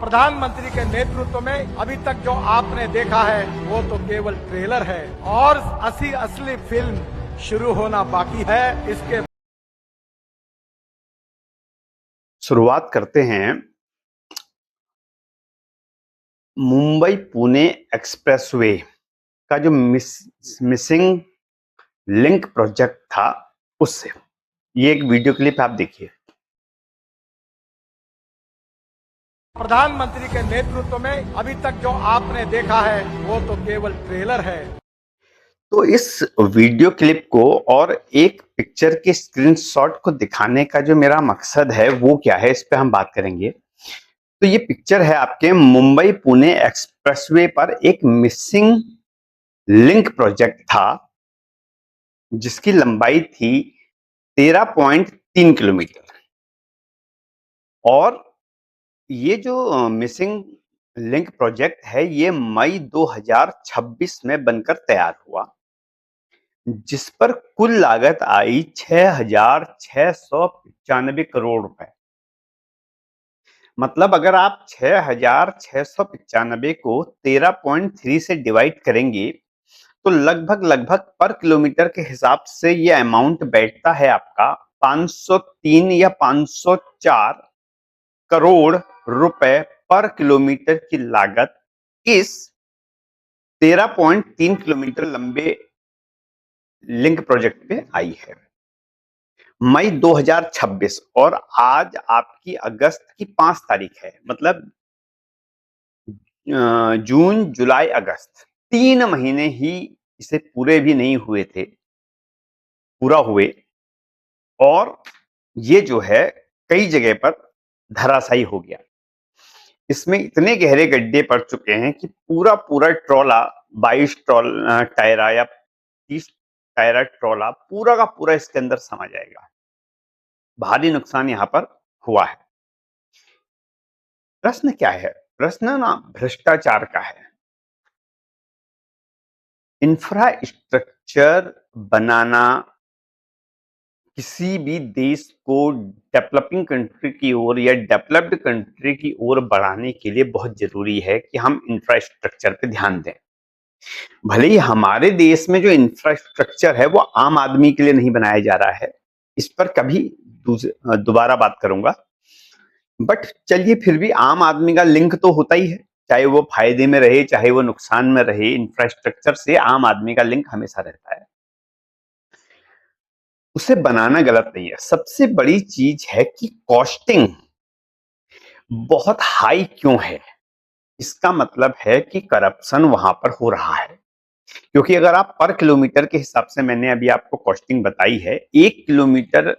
प्रधानमंत्री के नेतृत्व में अभी तक जो आपने देखा है वो तो केवल ट्रेलर है और असली फिल्म शुरू होना बाकी है। इसके शुरुआत करते हैं। मुंबई पुणे एक्सप्रेसवे का जो मिसिंग लिंक प्रोजेक्ट था उससे ये एक वीडियो क्लिप आप देखिए। प्रधानमंत्री के नेतृत्व में अभी तक जो आपने देखा है वो तो केवल ट्रेलर है। तो इस वीडियो क्लिप को और एक पिक्चर के स्क्रीनशॉट को दिखाने का जो मेरा मकसद है वो क्या है, इस पे हम बात करेंगे। तो ये पिक्चर है आपके मुंबई पुणे एक्सप्रेसवे पर एक मिसिंग लिंक प्रोजेक्ट था जिसकी लंबाई थी 13.3 किलोमीटर और ये जो मिसिंग लिंक प्रोजेक्ट है ये मई 2026 में बनकर तैयार हुआ, जिस पर कुल लागत आई 6,695 करोड़ रुपए। मतलब अगर आप 6,695 को 13.3 से डिवाइड करेंगे तो लगभग पर किलोमीटर के हिसाब से ये अमाउंट बैठता है आपका 503 या 504 करोड़ रुपए पर किलोमीटर की लागत इस 13.3 किलोमीटर लंबे लिंक प्रोजेक्ट पे आई है। मई 2026 और आज आपकी अगस्त की 5 तारीख है, मतलब जून जुलाई अगस्त 3 महीने ही इसे पूरे भी नहीं हुए थे, पूरा हुए और ये जो है कई जगह पर धराशायी हो गया। इसमें इतने गहरे गड्ढे पड़ चुके हैं कि पूरा ट्रॉला 22 टायरा या 30 टायरा ट्रॉला पूरा का पूरा इसके अंदर समा जाएगा। भारी नुकसान यहां पर हुआ है। प्रश्न क्या है? प्रश्न ना भ्रष्टाचार का है। इंफ्रास्ट्रक्चर बनाना किसी भी देश को डेवलपिंग कंट्री की ओर या डेवलप्ड कंट्री की ओर बढ़ाने के लिए बहुत जरूरी है कि हम इंफ्रास्ट्रक्चर पे ध्यान दें। भले ही हमारे देश में जो इंफ्रास्ट्रक्चर है वो आम आदमी के लिए नहीं बनाया जा रहा है, इस पर कभी दोबारा बात करूंगा, बट चलिए फिर भी आम आदमी का लिंक तो होता ही है, चाहे वो फायदे में रहे चाहे वो नुकसान में रहे, इंफ्रास्ट्रक्चर से आम आदमी का लिंक हमेशा रहता है। उसे बनाना गलत नहीं है। सबसे बड़ी चीज है कि कॉस्टिंग बहुत हाई क्यों है। इसका मतलब है कि करप्शन वहां पर हो रहा है, क्योंकि अगर आप पर किलोमीटर के हिसाब से, मैंने अभी आपको कॉस्टिंग बताई है, 1 किलोमीटर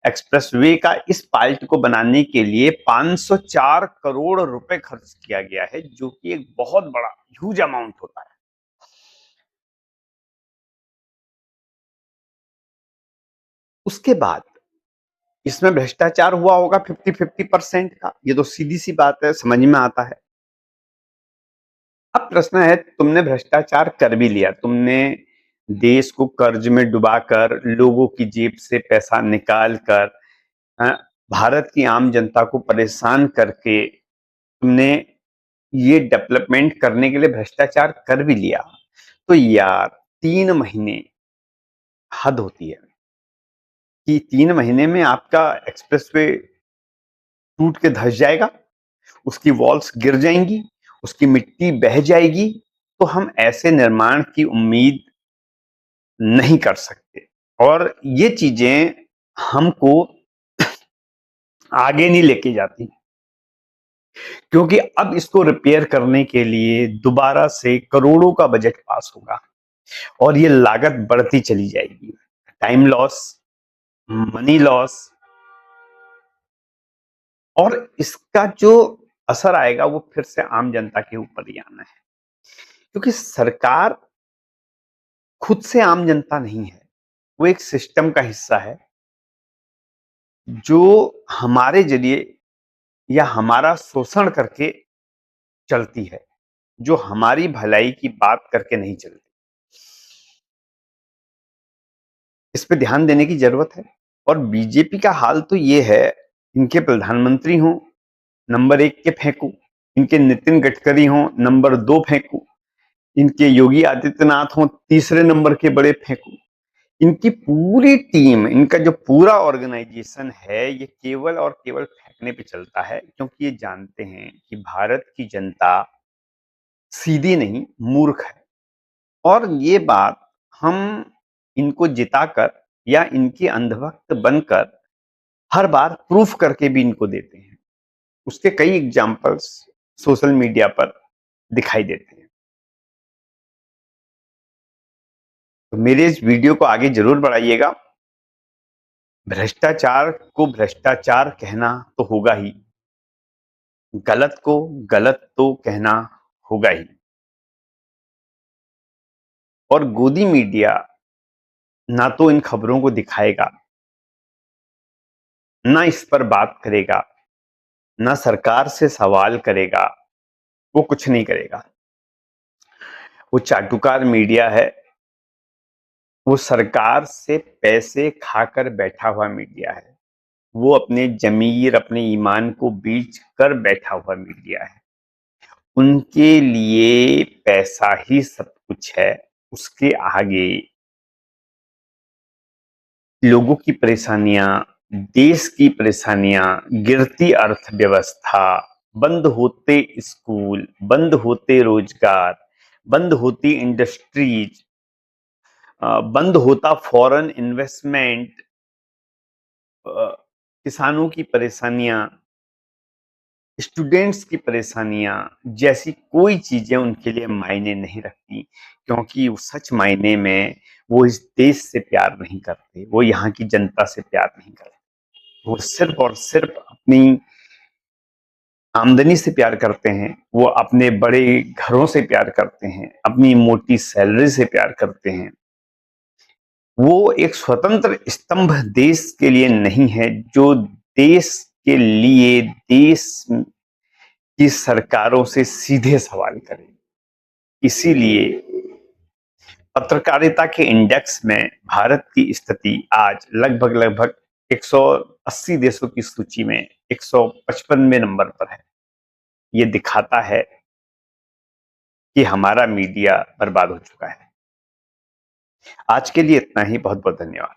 एक्सप्रेसवे का इस पार्ट को बनाने के लिए 504 करोड़ रुपए खर्च किया गया है, जो कि एक बहुत बड़ा ह्यूज अमाउंट होता है। उसके बाद इसमें भ्रष्टाचार हुआ होगा 50-50% का, ये तो सीधी सी बात है, समझ में आता है। अब प्रश्न है, तुमने भ्रष्टाचार कर भी लिया, तुमने देश को कर्ज में डुबाकर, लोगों की जेब से पैसा निकाल कर, भारत की आम जनता को परेशान करके तुमने ये डेवलपमेंट करने के लिए भ्रष्टाचार कर भी लिया, तो यार 3 महीने हद होती है कि 3 महीने में आपका एक्सप्रेसवे टूट के धंस जाएगा, उसकी वॉल्स गिर जाएंगी, उसकी मिट्टी बह जाएगी, तो हम ऐसे निर्माण की उम्मीद नहीं कर सकते। और ये चीजें हमको आगे नहीं लेके जाती, क्योंकि अब इसको रिपेयर करने के लिए दोबारा से करोड़ों का बजट पास होगा और ये लागत बढ़ती चली जाएगी। टाइम लॉस, मनी लॉस, और इसका जो असर आएगा वो फिर से आम जनता के ऊपर ही आना है, क्योंकि सरकार खुद से आम जनता नहीं है, वो एक सिस्टम का हिस्सा है जो हमारे जरिए या हमारा शोषण करके चलती है, जो हमारी भलाई की बात करके नहीं चलती। इस पे ध्यान देने की जरूरत है। और बीजेपी का हाल तो ये है, इनके प्रधानमंत्री हो नंबर 1 के फेंकू, इनके नितिन गडकरी हों नंबर 2 फेंकूं, इनके योगी आदित्यनाथ हों तीसरे नंबर के बड़े फेंकूं, इनकी पूरी टीम, इनका जो पूरा ऑर्गेनाइजेशन है, ये केवल और केवल फेंकने पे चलता है, क्योंकि ये जानते हैं कि भारत की जनता सीधी नहीं मूर्ख है। और ये बात हम इनको जिताकर या इनके अंधभक्त बनकर हर बार प्रूफ करके भी इनको देते हैं। उसके कई एग्जाम्पल्स सोशल मीडिया पर दिखाई देते हैं। तो मेरे इस वीडियो को आगे जरूर बढ़ाइएगा। भ्रष्टाचार को भ्रष्टाचार कहना तो होगा ही, गलत को गलत तो कहना होगा ही। और गोदी मीडिया ना तो इन खबरों को दिखाएगा, ना इस पर बात करेगा, ना सरकार से सवाल करेगा, वो कुछ नहीं करेगा। वो चाटुकार मीडिया है, वो सरकार से पैसे खाकर बैठा हुआ मीडिया है, वो अपने जमीर अपने ईमान को बेच कर बैठा हुआ मीडिया है। उनके लिए पैसा ही सब कुछ है। उसके आगे लोगों की परेशानियां, देश की परेशानियां, गिरती अर्थव्यवस्था, बंद होते स्कूल, बंद होते रोजगार, बंद होती इंडस्ट्रीज, बंद होता फॉरेन इन्वेस्टमेंट, किसानों की परेशानियां, स्टूडेंट्स की परेशानियां जैसी कोई चीजें उनके लिए मायने नहीं रखती, क्योंकि वो सच मायने में वो इस देश से प्यार नहीं करते, वो यहाँ की जनता से प्यार नहीं करते। वो सिर्फ और सिर्फ अपनी आमदनी से प्यार करते हैं, वो अपने बड़े घरों से प्यार करते हैं, अपनी मोटी सैलरी से प्यार करते हैं। वो एक स्वतंत्र स्तंभ देश के लिए नहीं है, जो देश के लिए देश की सरकारों से सीधे सवाल करे। इसीलिए पत्रकारिता के इंडेक्स में भारत की स्थिति आज लगभग 180 देशों की सूची में 155वें नंबर पर है। ये दिखाता है कि हमारा मीडिया बर्बाद हो चुका है। आज के लिए इतना ही। बहुत बहुत धन्यवाद।